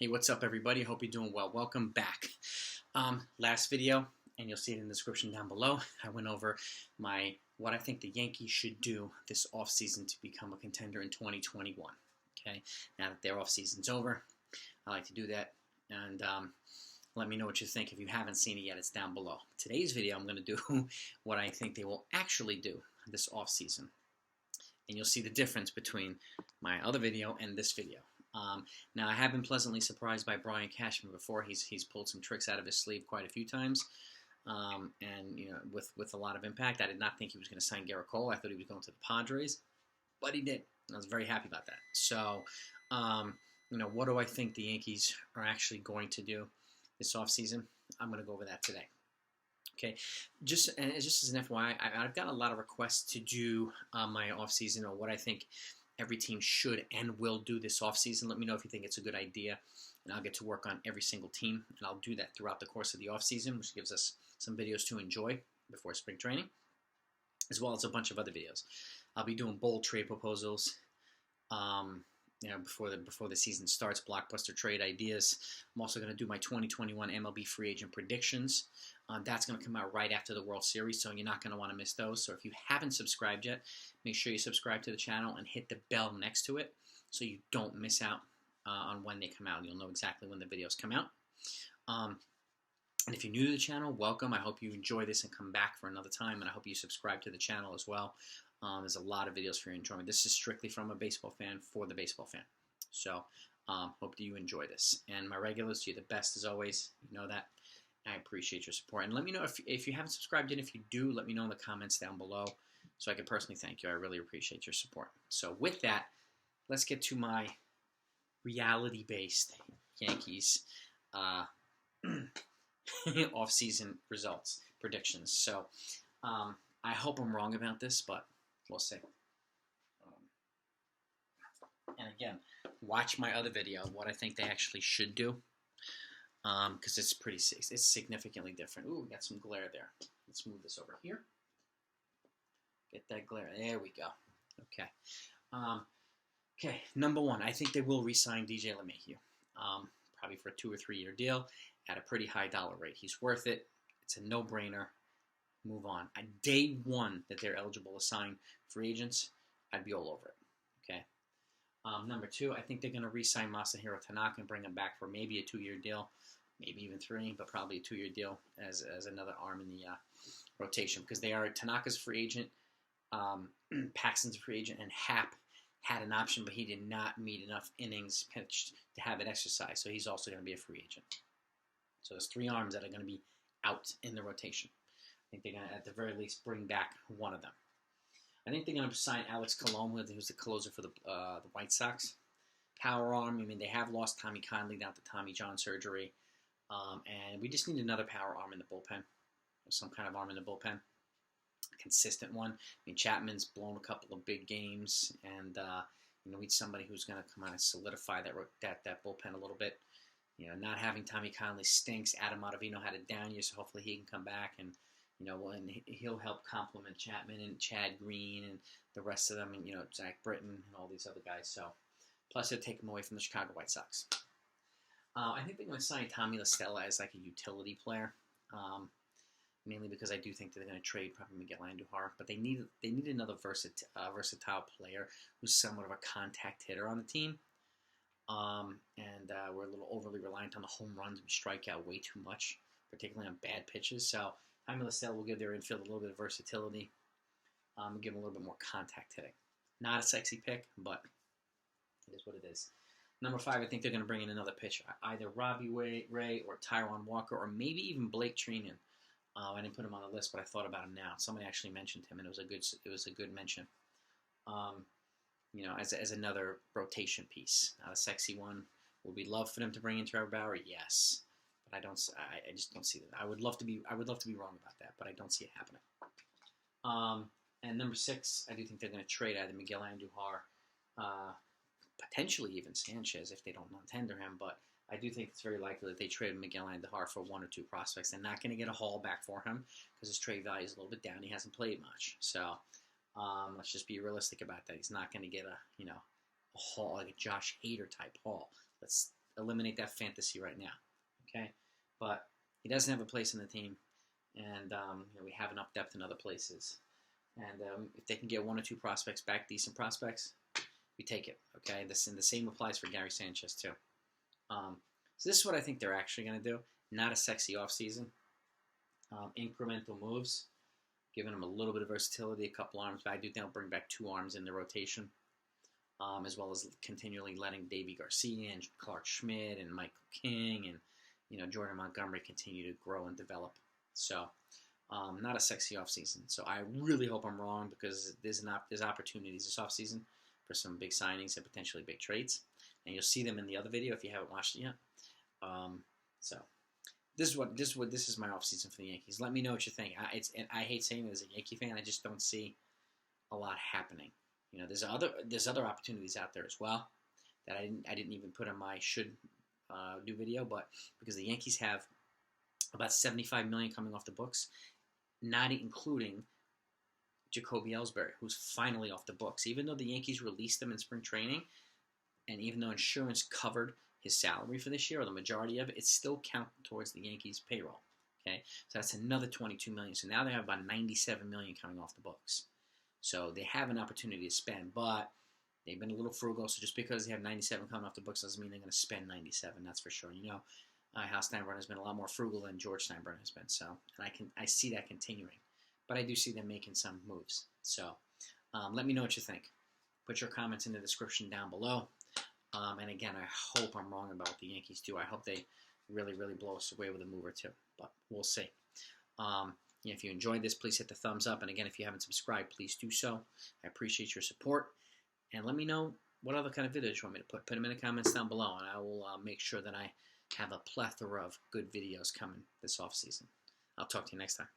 Hey, what's up, everybody? Hope you're doing well. Welcome back. Last video, and you'll see it in the description down below, I went over what I think the Yankees should do this offseason to become a contender in 2021. Okay, now that their offseason's over, I like to do that, and let me know what you think. If you haven't seen it yet, it's down below. Today's video, I'm going to do what I think they will actually do this offseason, and you'll see the difference between my other video and this video. Now, I have been pleasantly surprised by Brian Cashman before. He's pulled some tricks out of his sleeve quite a few times, and with a lot of impact. I did not think he was going to sign Gerrit Cole. I thought he was going to the Padres, but he did. I was very happy about that. So, what do I think the Yankees are actually going to do this offseason? I'm going to go over that today. Okay, just as an FYI, I've got a lot of requests to do my offseason, or what I think every team should and will do this offseason. Let me know if you think it's a good idea, and I'll get to work on every single team, and I'll do that throughout the course of the offseason, which gives us some videos to enjoy before spring training, as well as a bunch of other videos. I'll be doing bold trade proposals, before the season starts, blockbuster trade ideas. I'm also going to do my 2021 MLB free agent predictions. That's going to come out right after the World Series, so you're not going to want to miss those. So if you haven't subscribed yet, make sure you subscribe to the channel and hit the bell next to it so you don't miss out on when they come out. You'll know exactly when the videos come out. And if you're new to the channel, welcome. I hope you enjoy this and come back for another time, and I hope you subscribe to the channel as well. There's a lot of videos for your enjoyment. This is strictly from a baseball fan for the baseball fan. So hope that you enjoy this. And my regulars, you're the best as always. You know that. I appreciate your support. And let me know if you haven't subscribed yet. If you do, let me know in the comments down below so I can personally thank you. I really appreciate your support. So with that, let's get to my reality-based Yankees off-season results, predictions. So I hope I'm wrong about this, but we'll see. And again, watch my other video, what I think they actually should do, because it's significantly different. Ooh, we got some glare there. Let's move this over here. Get that glare. There we go. Okay. Okay, number one, I think they will re-sign DJ LeMahieu, probably for a 2 or 3 year deal at a pretty high dollar rate. He's worth it. It's a no-brainer. Move on. At day one that they're eligible to sign free agents, I'd be all over it. Okay. Number two, I think they're going to re-sign Masahiro Tanaka and bring him back for maybe a 2 year deal, maybe even 3, but probably a 2 year deal as another arm in the rotation, because Tanaka's a free agent, Paxton's a free agent, and Happ had an option, but he did not meet enough innings pitched to have it exercised, so he's also going to be a free agent. So there's 3 arms that are going to be out in the rotation. I think they're going to, at the very least, bring back one of them. I think they're going to sign Alex Colon, who's the closer for the White Sox. Power arm. I mean, they have lost Tommy Conley down to Tommy John surgery. And we just need another power arm in the bullpen. Some kind of arm in the bullpen. A consistent one. I mean, Chapman's blown a couple of big games. And, we need somebody who's going to come out and solidify that bullpen a little bit. Not having Tommy Conley stinks. Adam Ottavino had a down year, so hopefully he can come back and and he'll help complement Chapman and Chad Green and the rest of them, and Zach Britton and all these other guys. So, plus it'll take him away from the Chicago White Sox. I think they're going to sign Tommy La Stella as like a utility player, mainly because I do think that they're going to trade probably Miguel Andujar, but they need another versatile player who's somewhat of a contact hitter on the team. We're a little overly reliant on the home runs. We strike out way too much, particularly on bad pitches. So Tommy La Stella will give their infield a little bit of versatility, give them a little bit more contact hitting. Not a sexy pick, but it is what it is. Number 5, I think they're going to bring in another pitcher, either Robbie Ray or Taijuan Walker, or maybe even Blake Treinen. I didn't put him on the list, but I thought about him now. Somebody actually mentioned him, and it was a good mention. As another rotation piece, not a sexy one. Would we love for them to bring in Trevor Bauer? Yes, but I just don't see that. I would love to be wrong about that, but I don't see it happening. And number 6, I do think they're going to trade either Miguel Andujar, potentially even Sanchez if they don't non-tender him, but I do think it's very likely that they trade Miguel Andujar for 1 or 2 prospects. They're not going to get a haul back for him because his trade value is a little bit down. He hasn't played much, so let's just be realistic about that. He's not going to get a haul, like a Josh Hader type haul. Let's eliminate that fantasy right now. Okay, but he doesn't have a place in the team, and we have enough depth in other places. And if they can get 1 or 2 prospects back, decent prospects, we take it. Okay, and the same applies for Gary Sanchez too. So this is what I think they're actually going to do. Not a sexy offseason. Incremental moves, giving them a little bit of versatility, a couple arms. But I do think they'll bring back 2 arms in the rotation, as well as continually letting Davey Garcia and Clark Schmidt and Michael King and Jordan Montgomery continue to grow and develop. So not a sexy offseason. So I really hope I'm wrong, because there's opportunities this offseason for some big signings and potentially big trades. And you'll see them in the other video if you haven't watched it yet. So this is my offseason for the Yankees. Let me know what you think. And I hate saying it as a Yankee fan. I just don't see a lot happening. There's other opportunities out there as well that I didn't even put on my should do video, but because the Yankees have about $75 million coming off the books, not including Jacoby Ellsbury, who's finally off the books. Even though the Yankees released him in spring training, and even though insurance covered his salary for this year, or the majority of it, it's still counted towards the Yankees' payroll. Okay, so that's another $22 million. So now they have about $97 million coming off the books. So they have an opportunity to spend, but they've been a little frugal. So just because they have 97 coming off the books doesn't mean they're going to spend 97. That's for sure. Hal Steinbrenner has been a lot more frugal than George Steinbrenner has been. So, and I see that continuing, but I do see them making some moves. So, let me know what you think. Put your comments in the description down below. And again, I hope I'm wrong about what the Yankees do. I hope they really, really blow us away with a move or 2, but we'll see. If you enjoyed this, please hit the thumbs up. And again, if you haven't subscribed, please do so. I appreciate your support. And let me know what other kind of videos you want me to put. Put them in the comments down below, and I will make sure that I have a plethora of good videos coming this offseason. I'll talk to you next time.